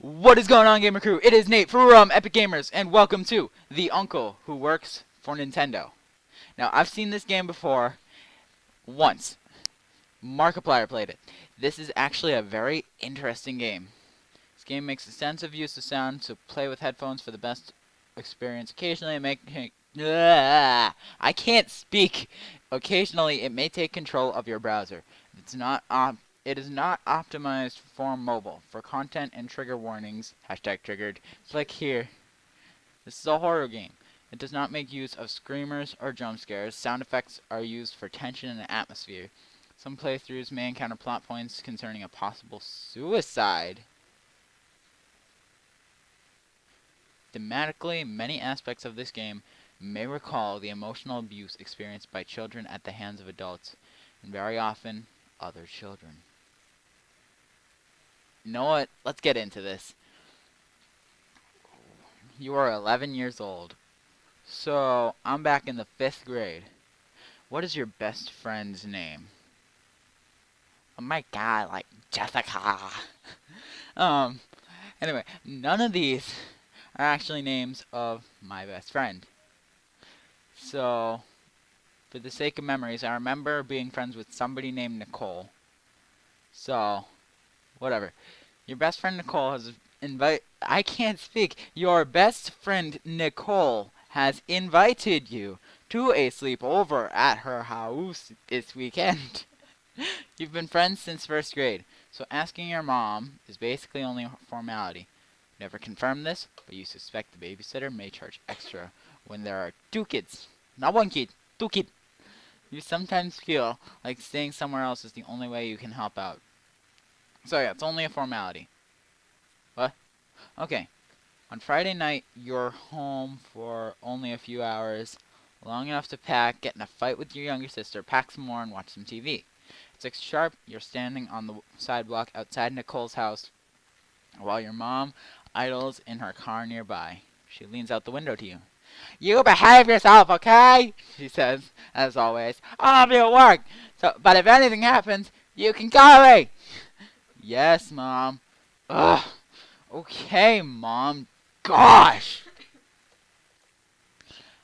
What is going on, gamer crew? It is Nate from Epic Gamers, and welcome to The Uncle Who Works for Nintendo. Now, I've seen this game before, once. Markiplier played it. This is actually a very interesting game. This game makes extensive use of sound, so play with headphones for the best experience. Occasionally, I can't speak. Occasionally, it may take control of your browser. It is not optimized for mobile. For content and trigger warnings, hashtag triggered, click here. This is a horror game. It does not make use of screamers or jump scares. Sound effects are used for tension and atmosphere. Some playthroughs may encounter plot points concerning a possible suicide. Thematically, many aspects of this game may recall the emotional abuse experienced by children at the hands of adults, and very often, other children. You know what? Let's get into this. You are 11 years old. So, I'm back in the 5th grade. What is your best friend's name? Oh my god, like Jessica. Anyway, none of these are actually names of my best friend. So, for the sake of memories, I remember being friends with somebody named Nicole. So, whatever. Your best friend Nicole has I can't speak. Your best friend Nicole has invited you to a sleepover at her house this weekend. You've been friends since 1st grade, so asking your mom is basically only a formality. Never confirmed this, but you suspect the babysitter may charge extra when there are 2 kids. Not 1 kid, 2 kids. You sometimes feel like staying somewhere else is the only way you can help out. So yeah, it's only a formality. What? Okay. On Friday night, you're home for only a few hours, long enough to pack, get in a fight with your younger sister, pack some more, and watch some TV. At 6 sharp, you're standing on the sidewalk outside Nicole's house while your mom idles in her car nearby. She leans out the window to you. You behave yourself, okay? She says, as always. I'll be at work, but if anything happens, you can call me. Yes, Mom. Ugh. Okay, Mom. Gosh.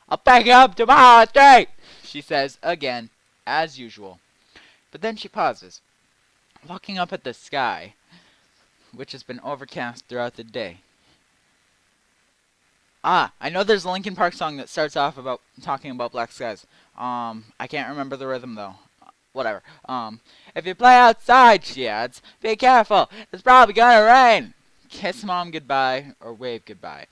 I'll pick you up tomorrow at 3, she says again, as usual. But then she pauses, looking up at the sky, which has been overcast throughout the day. I know there's a Linkin Park song that starts off about talking about black skies. I can't remember the rhythm though. Whatever. If you play outside, she adds, be careful. It's probably gonna rain. Kiss Mom goodbye or wave goodbye.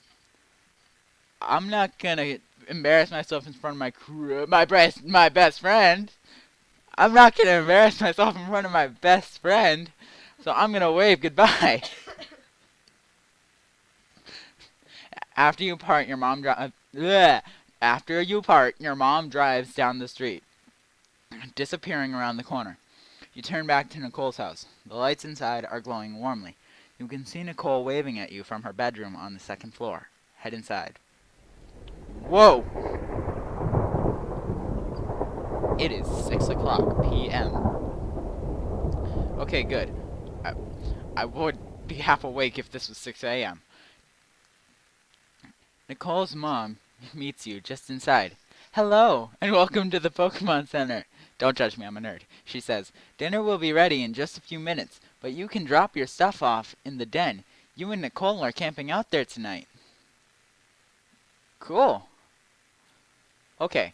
I'm not gonna embarrass myself in front of my best friend. I'm not gonna embarrass myself in front of my best friend, so I'm gonna wave goodbye. After you part, your mom drives down the street, disappearing around the corner. You turn back to Nicole's house. The lights inside are glowing warmly. You can see Nicole waving at you from her bedroom on the 2nd floor. Head inside. Whoa! It is 6 o'clock p.m. Okay, good. I would be half awake if this was 6 a.m. Nicole's mom meets you just inside. Hello, and welcome to the Pokemon Center. Don't judge me, I'm a nerd. She says, dinner will be ready in just a few minutes, but you can drop your stuff off in the den. You and Nicole are camping out there tonight. Cool. Okay.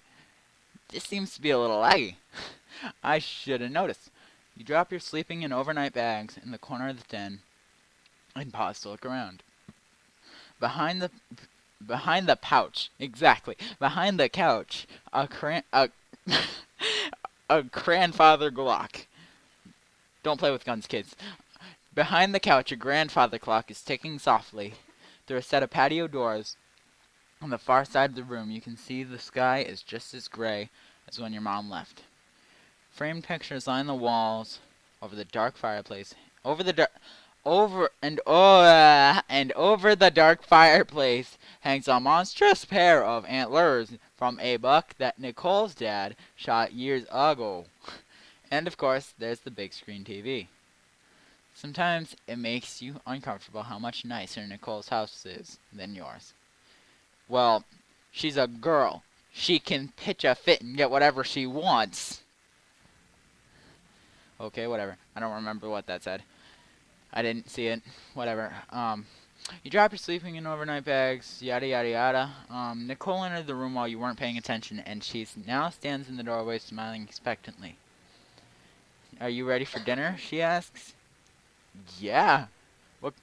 This seems to be a little laggy. I should have noticed. You drop your sleeping and overnight bags in the corner of the den and pause to look around. Behind the pouch, exactly. Behind the couch, a grandfather clock. Don't play with guns, kids. Behind the couch, a grandfather clock is ticking softly. Through a set of patio doors on the far side of the room, you can see the sky is just as gray as when your mom left. Framed pictures line the walls over the dark fireplace. Over the dark fireplace hangs a monstrous pair of antlers from a buck that Nicole's dad shot years ago. And of course, there's the big screen TV. Sometimes it makes you uncomfortable how much nicer Nicole's house is than yours. Well, she's a girl. She can pitch a fit and get whatever she wants. Okay, whatever. I don't remember what that said. I didn't see it. Whatever. You drop your sleeping and overnight bags, yada yada yada. Nicole entered the room while you weren't paying attention, and she now stands in the doorway smiling expectantly. Are you ready for dinner? She asks. Yeah. What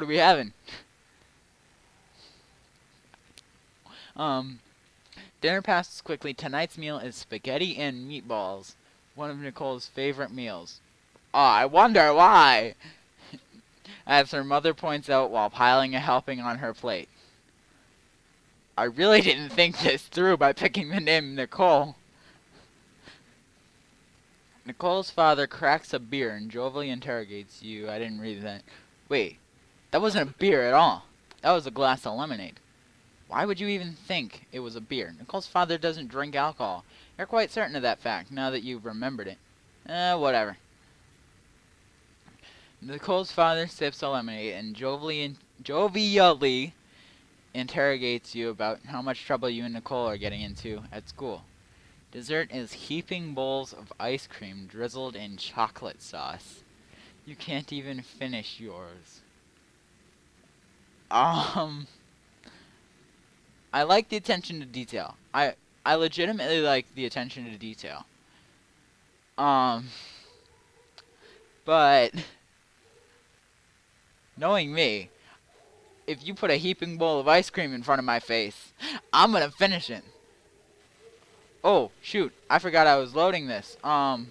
are we having? Dinner passes quickly. Tonight's meal is spaghetti and meatballs, one of Nicole's favorite meals. Oh, I wonder why, as her mother points out while piling a helping on her plate. I really didn't think this through by picking the name Nicole. Nicole's father cracks a beer and jovially interrogates you. I didn't read that. Wait, that wasn't a beer at all. That was a glass of lemonade. Why would you even think it was a beer? Nicole's father doesn't drink alcohol. You're quite certain of that fact, now that you've remembered it. Whatever. Nicole's father sips a lemonade and jovially interrogates you about how much trouble you and Nicole are getting into at school. Dessert is heaping bowls of ice cream drizzled in chocolate sauce. You can't even finish yours. I like the attention to detail. I legitimately like the attention to detail. But knowing me, if you put a heaping bowl of ice cream in front of my face, I'm gonna finish it. Oh, shoot, I forgot I was loading this. I'll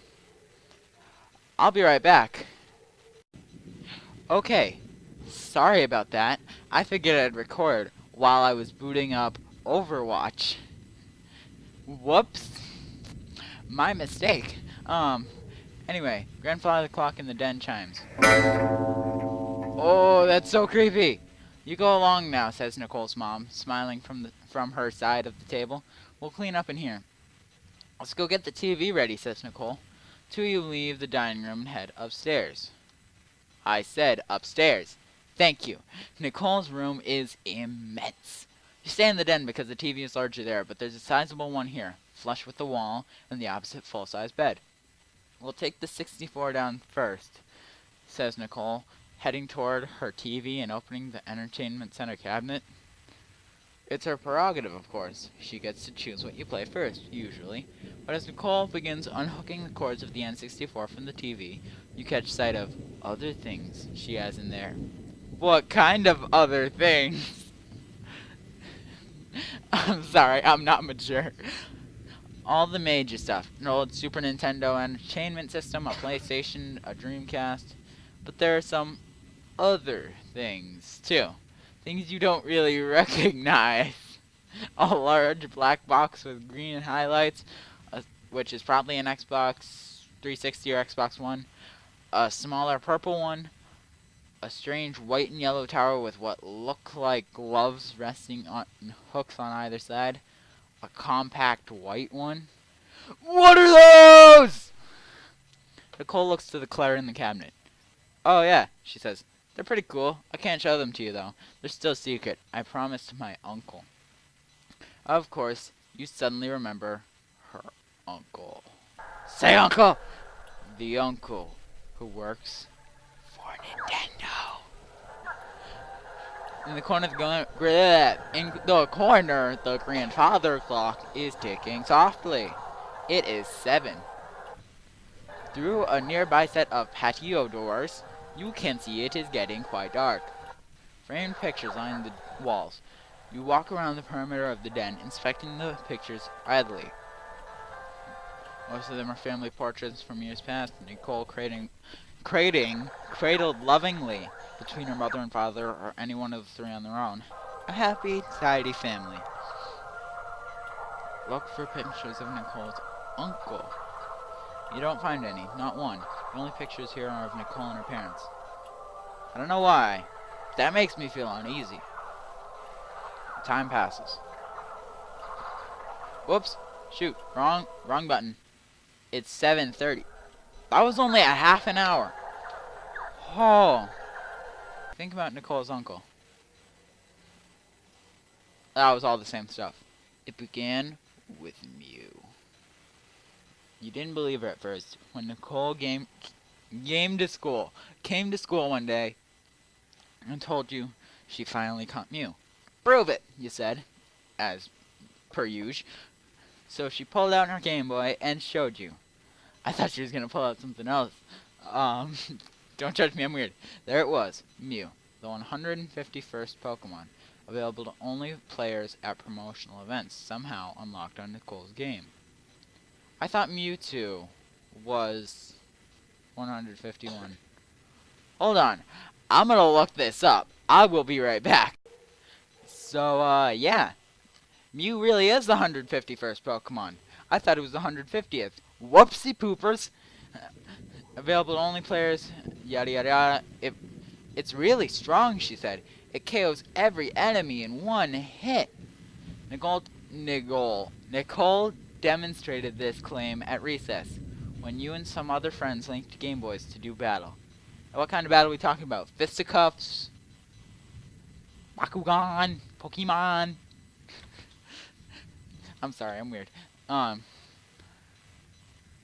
be right back. Okay, sorry about that. I figured I'd record while I was booting up Overwatch. Whoops. My mistake. Anyway, grandfather clock in the den chimes. Oh, that's so creepy. You go along now, says Nicole's mom, smiling from her side of the table. We'll clean up in here. Let's go get the TV ready, says Nicole. Two of you leave the dining room and head upstairs. I said upstairs. Thank you. Nicole's room is immense. You stay in the den because the TV is largely there, but there's a sizable one here, flush with the wall and the opposite full-size bed. We'll take the 64 down first, says Nicole, heading toward her TV and opening the entertainment center cabinet. It's her prerogative, of course. She gets to choose what you play first, usually. But as Nicole begins unhooking the cords of the N64 from the TV, you catch sight of other things she has in there. What kind of other things? I'm sorry, I'm not mature. All the major stuff. An old Super Nintendo Entertainment System, a PlayStation, a Dreamcast. But there are some other things, too. Things you don't really recognize. A large black box with green highlights, which is probably an Xbox 360 or Xbox One. A smaller purple one. A strange white and yellow tower with what look like gloves resting on hooks on either side. A compact white one. What are those? Nicole looks to the clutter in the cabinet. Oh yeah, she says. They're pretty cool. I can't show them to you though. They're still secret. I promised my uncle. Of course, you suddenly remember her uncle. Say uncle! The uncle who works for Nintendo. In the corner of the grandfather clock is ticking softly. It is 7. Through a nearby set of patio doors, you can see it is getting quite dark. Framed pictures line the walls. You walk around the perimeter of the den, inspecting the pictures idly. Most of them are family portraits from years past. Nicole cradled lovingly between her mother and father, or any one of the three on their own. A happy, tidy family. Look for pictures of Nicole's uncle. You don't find any, not one. The only pictures here are of Nicole and her parents. I don't know why. That makes me feel uneasy. Time passes. Whoops. Shoot. Wrong button. It's 7:30. That was only a half an hour. Oh, think about Nicole's uncle. That was all the same stuff. It began with Mew. You didn't believe her at first. When Nicole came to school one day and told you she finally caught Mew. Prove it, you said, as per usual. So she pulled out her Game Boy and showed you. I thought she was gonna pull out something else. Um, don't judge me, I'm weird. There it was, Mew, the 151st Pokemon, available to only players at promotional events, somehow unlocked on Nicole's game. I thought Mewtwo was 151. Hold on, I'm gonna look this up. I will be right back. So, yeah, Mew really is the 151st Pokemon. I thought it was the 150th. Whoopsie poopers. Available to only players, yada yada yada. It's really strong, she said. It KOs every enemy in one hit. Nicole demonstrated this claim at recess, when you and some other friends linked Game Boys to do battle. And what kind of battle are we talking about? Fisticuffs? Bakugan? Pokemon? I'm sorry, I'm weird.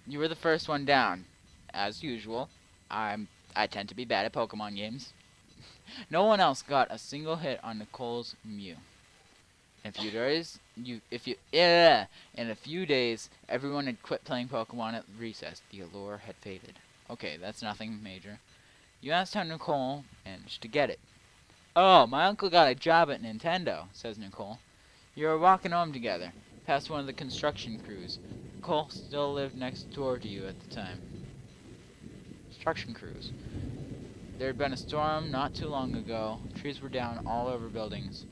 You were the first one down. As usual, I tend to be bad at Pokemon games. No one else got a single hit on Nicole's Mew. In a few days, everyone had quit playing Pokemon at recess. The allure had faded. Okay, that's nothing major. You asked how Nicole managed to get it. Oh, my uncle got a job at Nintendo, says Nicole. You were walking home together, past one of the construction crews. Nicole still lived next door to you at the time. Construction crews. There had been a storm not too long ago. Trees were down all over buildings.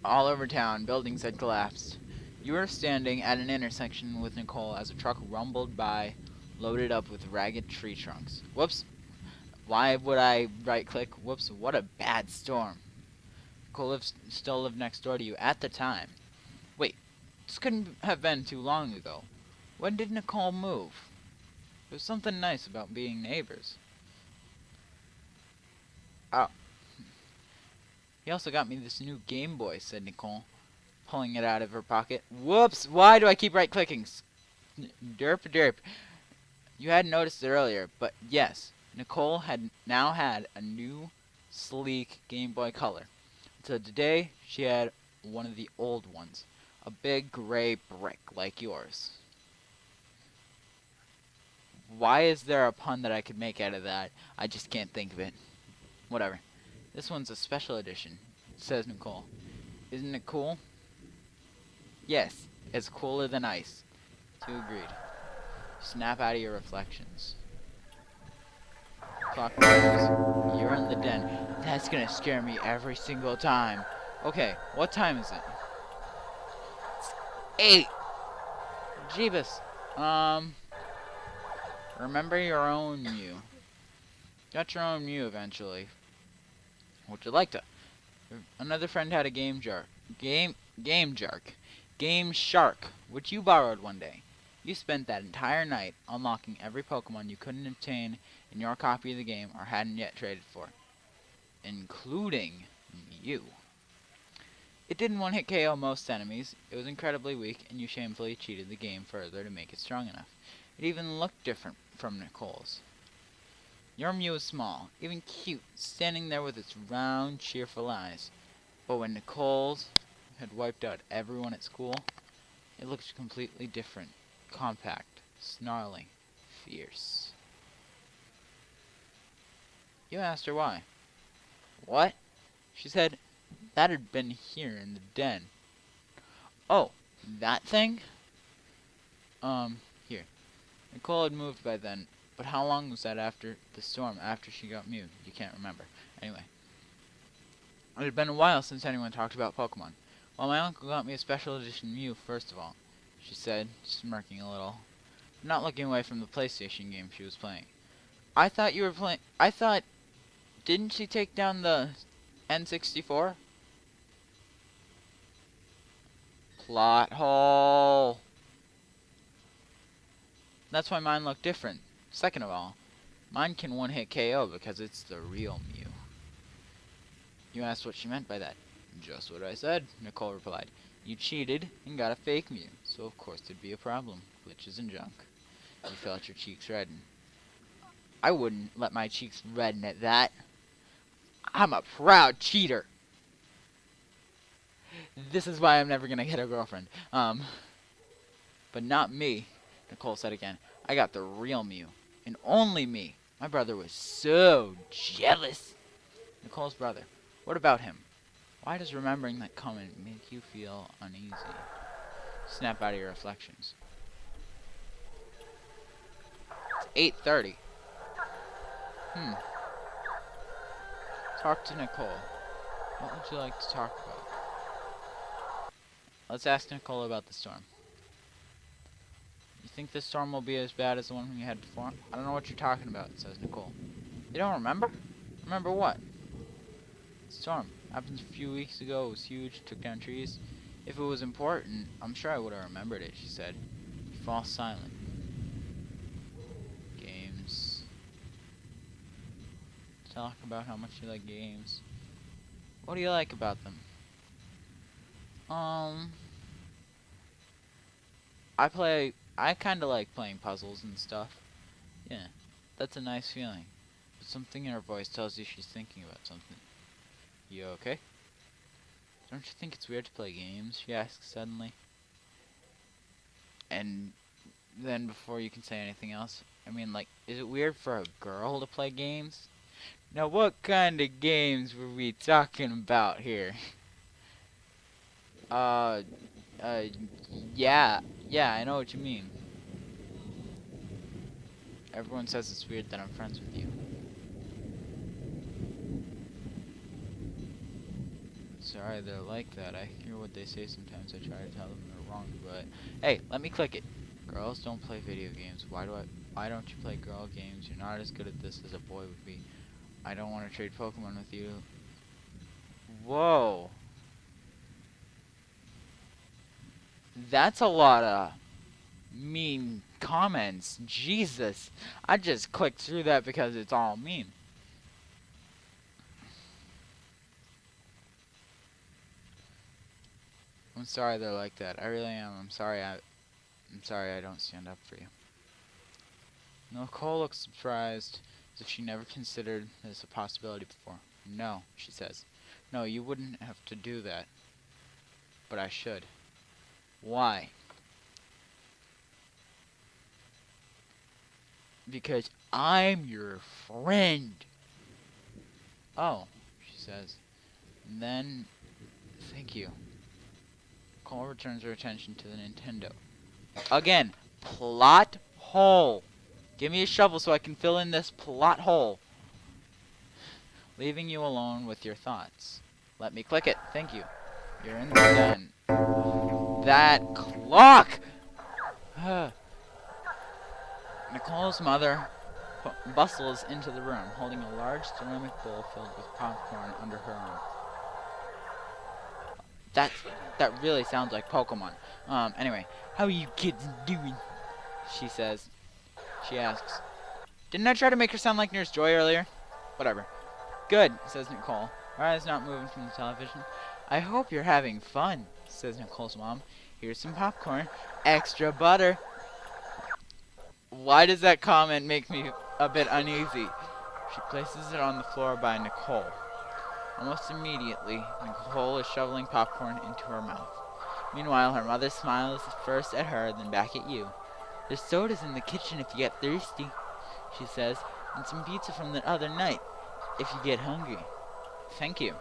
All over town, buildings had collapsed. You were standing at an intersection with Nicole as a truck rumbled by, loaded up with ragged tree trunks. Whoops. Why would I right-click? Whoops, what a bad storm. Nicole still lived next door to you at the time. Wait, this couldn't have been too long ago. When did Nicole move? There's something nice about being neighbors. Oh. He also got me this new Game Boy, said Nicole, pulling it out of her pocket. Whoops! Why do I keep right-clicking? Derp derp. You hadn't noticed it earlier, but yes, Nicole had now had a new, sleek Game Boy Color. Until today, she had one of the old ones. A big gray brick like yours. Why is there a pun that I could make out of that? I just can't think of it. Whatever. This one's a special edition, says Nicole. Isn't it cool? Yes, it's cooler than ice. Two agreed. Snap out of your reflections. Clock matters. You're in the den. That's gonna scare me every single time. Okay, what time is it? It's 8! Jeebus. Remember your own Mew. Got your own Mew eventually. Would you like to? Another friend had a Game Shark, which you borrowed one day. You spent that entire night unlocking every Pokemon you couldn't obtain in your copy of the game or hadn't yet traded for, including Mew. It didn't one-hit KO most enemies. It was incredibly weak, and you shamefully cheated the game further to make it strong enough. It even looked different from Nicole's. Your Mew was small, even cute, standing there with its round, cheerful eyes. But when Nicole's had wiped out everyone at school, it looked completely different. Compact, snarling, fierce. You asked her why. What? She said that had been here in the den. Oh, that thing? Here. Nicole had moved by then, but how long was that after the storm, after she got Mew? You can't remember. Anyway. It had been a while since anyone talked about Pokemon. Well, my uncle got me a special edition Mew, first of all, she said, smirking a little, not looking away from the PlayStation game she was playing. I thought you were playing... Didn't she take down the N64? Plot hole. That's why mine looked different. Second of all, Mine can one-hit KO because it's the real Mew. You asked what she meant by that. Just what I said, Nicole replied. You cheated and got a fake Mew, so of course there'd be a problem. Glitches and junk. You felt your cheeks redden. I wouldn't let my cheeks redden at that. I'm a proud cheater. This is why I'm never gonna get a girlfriend. But not me, Nicole said again. I got the real Mew, and only me. My brother was so jealous. Nicole's brother. What about him? Why does remembering that comment make you feel uneasy? Snap out of your reflections. It's 8:30. Talk to Nicole. What would you like to talk about? Let's ask Nicole about the storm. You think this storm will be as bad as the one we had before? I don't know what you're talking about, says Nicole. You don't remember? Remember what? Storm. Happened a few weeks ago. It was huge. Took down trees. If it was important, I'm sure I would have remembered it, she said. You fall silent. Games. Talk about how much you like games. What do you like about them? I kinda like playing puzzles and stuff. Yeah, that's a nice feeling. But something in her voice tells you she's thinking about something. You okay? Don't you think it's weird to play games? She asks suddenly. And then before you can say anything else, I mean, like, is it weird for a girl to play games? Now, what kind of games were we talking about here? Yeah, I know what you mean. Everyone says it's weird that I'm friends with you. Sorry, they're like that. I hear what they say sometimes. I try to tell them they're wrong, but hey, let me click it. Girls don't play video games. Why don't you play girl games? You're not as good at this as a boy would be. I don't want to trade Pokemon with you. Whoa. That's a lot of mean comments. Jesus. I just clicked through that because it's all mean. I'm sorry they're like that. I really am. I'm sorry I don't stand up for you. Nicole looks surprised, as if she never considered this a possibility before. No, she says. No, you wouldn't have to do that. But I should. Why? Because I'm your friend. Oh, she says. And then, thank you. Nicole returns her attention to the Nintendo. Again, plot hole. Give me a shovel so I can fill in this plot hole. Leaving you alone with your thoughts. Let me click it. Thank you. You're in the den. That clock! Nicole's mother bustles into the room, holding a large ceramic bowl filled with popcorn under her arm. That really sounds like Pokemon. Anyway, how are you kids doing? She says. She asks. Didn't I try to make her sound like Nurse Joy earlier? Whatever. Good, says Nicole. Her eyes not moving from the television. I hope you're having fun, says Nicole's mom. Here's some popcorn. Extra butter. Why does that comment make me a bit uneasy? She places it on the floor by Nicole. Almost immediately, Nicole is shoveling popcorn into her mouth. Meanwhile, her mother smiles first at her, then back at you. There's sodas in the kitchen if you get thirsty, she says, and some pizza from the other night, if you get hungry. Thank you.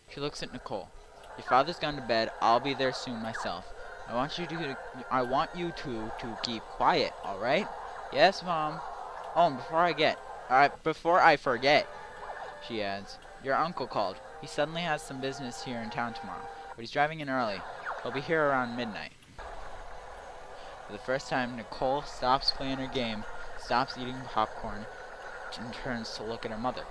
She looks at Nicole. Your father's gone to bed. I'll be there soon myself. I want you to keep quiet, all right? Yes, Mom. Oh, and before I forget, she adds, your uncle called. He suddenly has some business here in town tomorrow, but he's driving in early. He'll be here around midnight. For the first time, Nicole stops playing her game, stops eating popcorn, and turns to look at her mother.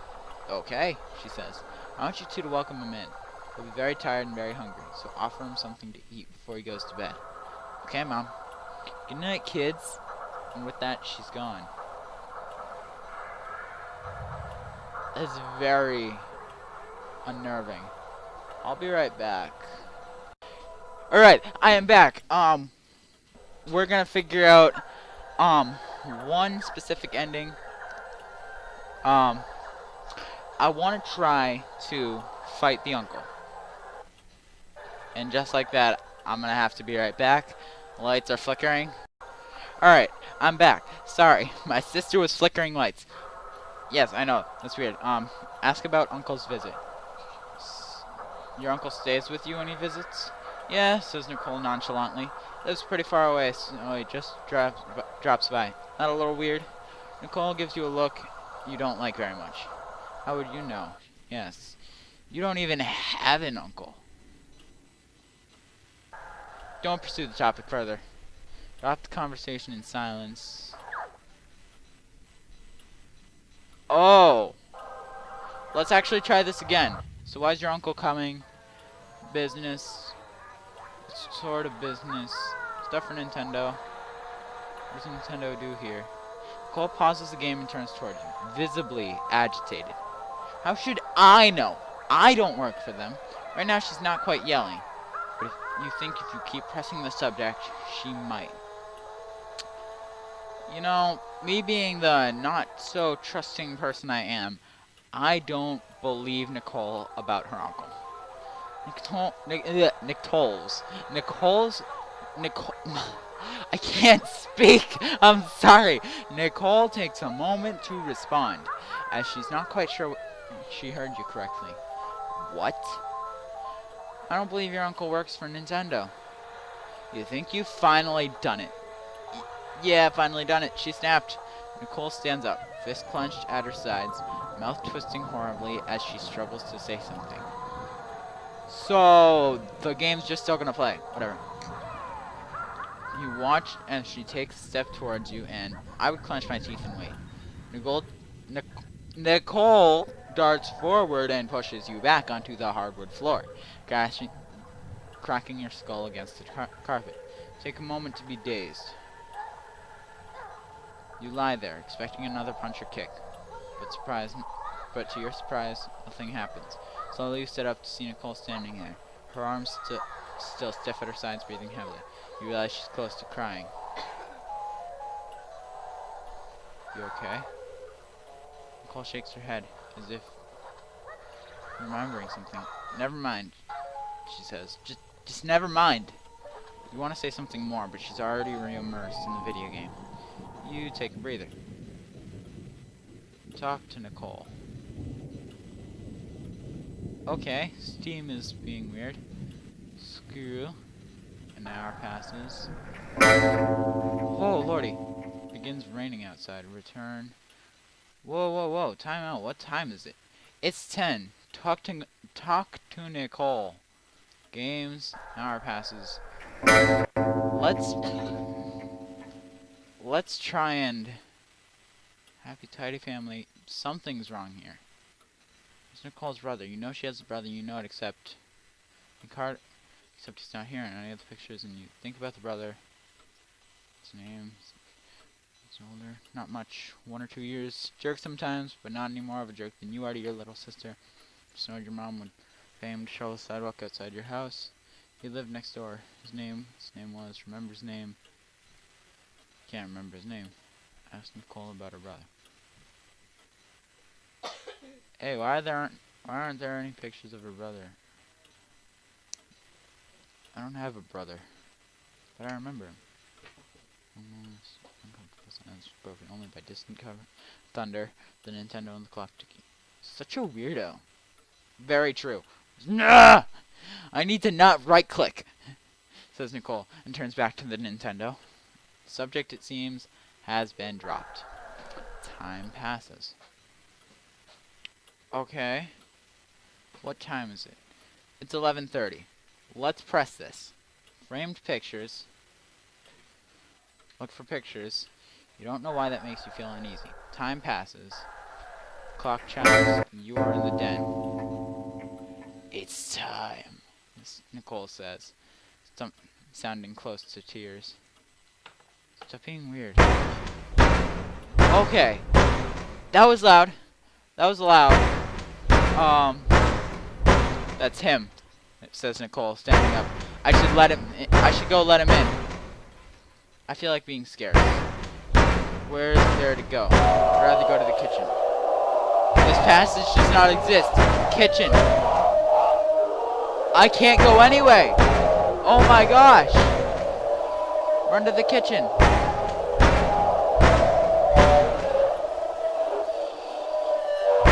Okay, she says. I want you two to welcome him in. He'll be very tired and very hungry, so offer him something to eat before he goes to bed. Okay, Mom. Good night, kids. And with that, she's gone. is very unnerving. I'll be right back. Alright, I am back. We're gonna figure out, one specific ending. I want to try to fight the uncle. And just like that, I'm gonna have to be right back. Lights are flickering. Alright, I'm back. Sorry, my sister was flickering lights. Yes, I know, that's weird. Ask about Uncle's visit. Your uncle stays with you when he visits? Yeah, says Nicole nonchalantly. Lives pretty far away, so he just drops by. Not a little weird? Nicole gives you a look you don't like very much. How would you know? Yes. You don't even have an uncle. Don't pursue the topic further. Drop the conversation in silence. Oh! Let's actually try this again. So why's your uncle coming? Business. What sort of business? Stuff for Nintendo. What does Nintendo do here? Cole pauses the game and turns toward you, visibly agitated. How should I know? I don't work for them. Right now she's not quite yelling. But if you think if you keep pressing the subject, she might. You know, me being the not so trusting person I am, I don't believe Nicole about her uncle. Nicole's, I can't speak. I'm sorry. Nicole takes a moment to respond, as she's not quite sure she heard you correctly. What? I don't believe your uncle works for Nintendo. You think you've finally done it? Yeah, finally done it. She snapped. Nicole stands up, fist clenched at her sides, mouth twisting horribly as she struggles to say something. So, the game's just still gonna play. Whatever. You watch as she takes a step towards you, and I would clench my teeth and wait. Nicole darts forward and pushes you back onto the hardwood floor, cracking your skull against the carpet. Take a moment to be dazed. You lie there, expecting another punch or kick, but to your surprise, nothing happens. Slowly you sit up to see Nicole standing there, her arms still stiff at her sides, breathing heavily. You realize she's close to crying. You okay? Nicole shakes her head, as if remembering something. Never mind, she says. Just never mind. You want to say something more, but she's already re-immersed in the video game. You take a breather. Talk to Nicole. Okay, Steam is being weird. Screw. An hour passes. Whoa, lordy. Begins raining outside. Return. Whoa. Time out. What time is it? It's 10. Talk to Nicole. Games. An hour passes. Let's try and... Happy tidy family. Something's wrong here. It's Nicole's brother. You know she has a brother. You know it, except he's not here in any of the pictures. And you think about the brother. His name. He's older. Not much. 1 or 2 years. Jerk sometimes, but not any more of a jerk than you are to your little sister. Just know your mom would pay him to shovel the sidewalk outside your house. He lived next door. His name was. Remember his name. Can't remember his name. Ask Nicole about her brother. Hey, why aren't there any pictures of her brother? I don't have a brother, but I remember him. Almost uncomfortable silence broken only by distant thunder, the Nintendo and the clock ticking. Such a weirdo. Very true. Nah! I need to not right-click, says Nicole, and turns back to the Nintendo. The subject, it seems, has been dropped. Time passes. Okay. What time is it? It's 11:30. Let's press this. Framed pictures. Look for pictures. You don't know why that makes you feel uneasy. Time passes. Clock chimes. You are in the den. It's time, Nicole says, sounding close to tears. Stop being weird. Okay. That was loud. That was loud. That's him. It says Nicole standing up. I should let him. I should go let him in. I feel like being scared. Where is there to go? I'd rather go to the kitchen. This passage does not exist. Kitchen. I can't go anyway. Oh my gosh. Run to the kitchen.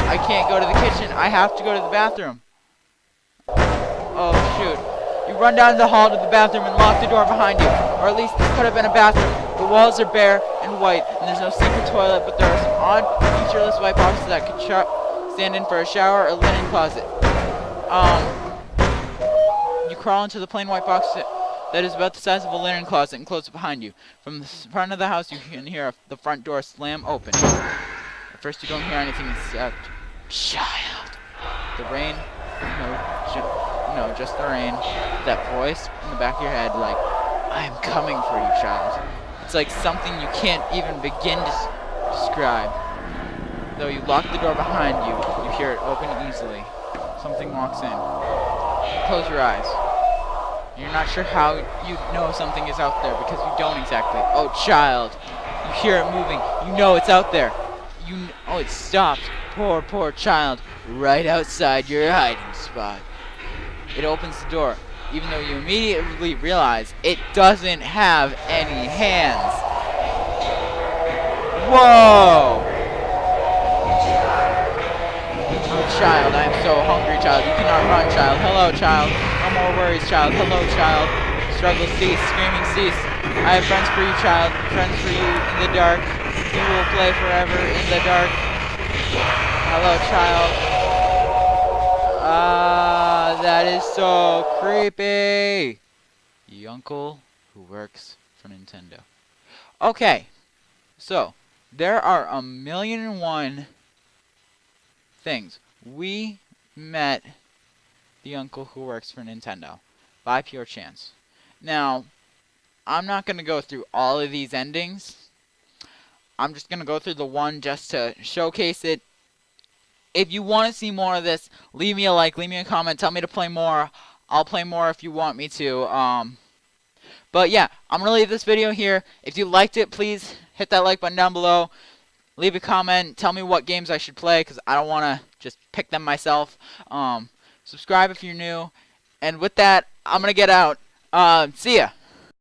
I can't go to the kitchen. I have to go to the bathroom. Oh shoot. You run down the hall to the bathroom and lock the door behind you. Or at least this could have been a bathroom. The walls are bare and white, and there's no secret toilet, but there are some odd, featureless white boxes that could stand in for a shower or linen closet. You crawl into the plain white box that is about the size of a linen closet and close it behind you. From the front of the house, you can hear the front door slam open. At first, you don't hear anything except child. The rain. No, just the rain. That voice in the back of your head, like, I am coming for you, child. It's like something you can't even begin to describe. Though you lock the door behind you, you hear it open easily. Something walks in. Close your eyes. You're not sure how you know something is out there because you don't exactly. Oh, child. You hear it moving. You know it's out there. Oh, it stopped. Poor child. Right outside your hiding spot. It opens the door, even though you immediately realize it doesn't have any hands. Whoa! Oh, child, I am so hungry, child. You cannot run, child. Hello, child. No more worries, child. Hello, child. Struggle cease. Screaming cease. I have friends for you, child. Friends for you in the dark. We will play forever in the dark. Hello, child. That is so creepy. The uncle who works for Nintendo. Okay, so there are 1,000,001 things. We met the uncle who works for Nintendo by pure chance. Now, I'm not going to go through all of these endings. I'm just going to go through the one just to showcase it. If you want to see more of this, leave me a like, leave me a comment, tell me to play more. I'll play more if you want me to. But yeah, I'm going to leave this video here. If you liked it, please hit that like button down below. Leave a comment, tell me what games I should play, because I don't want to just pick them myself. Subscribe if you're new. And with that, I'm going to get out. See ya.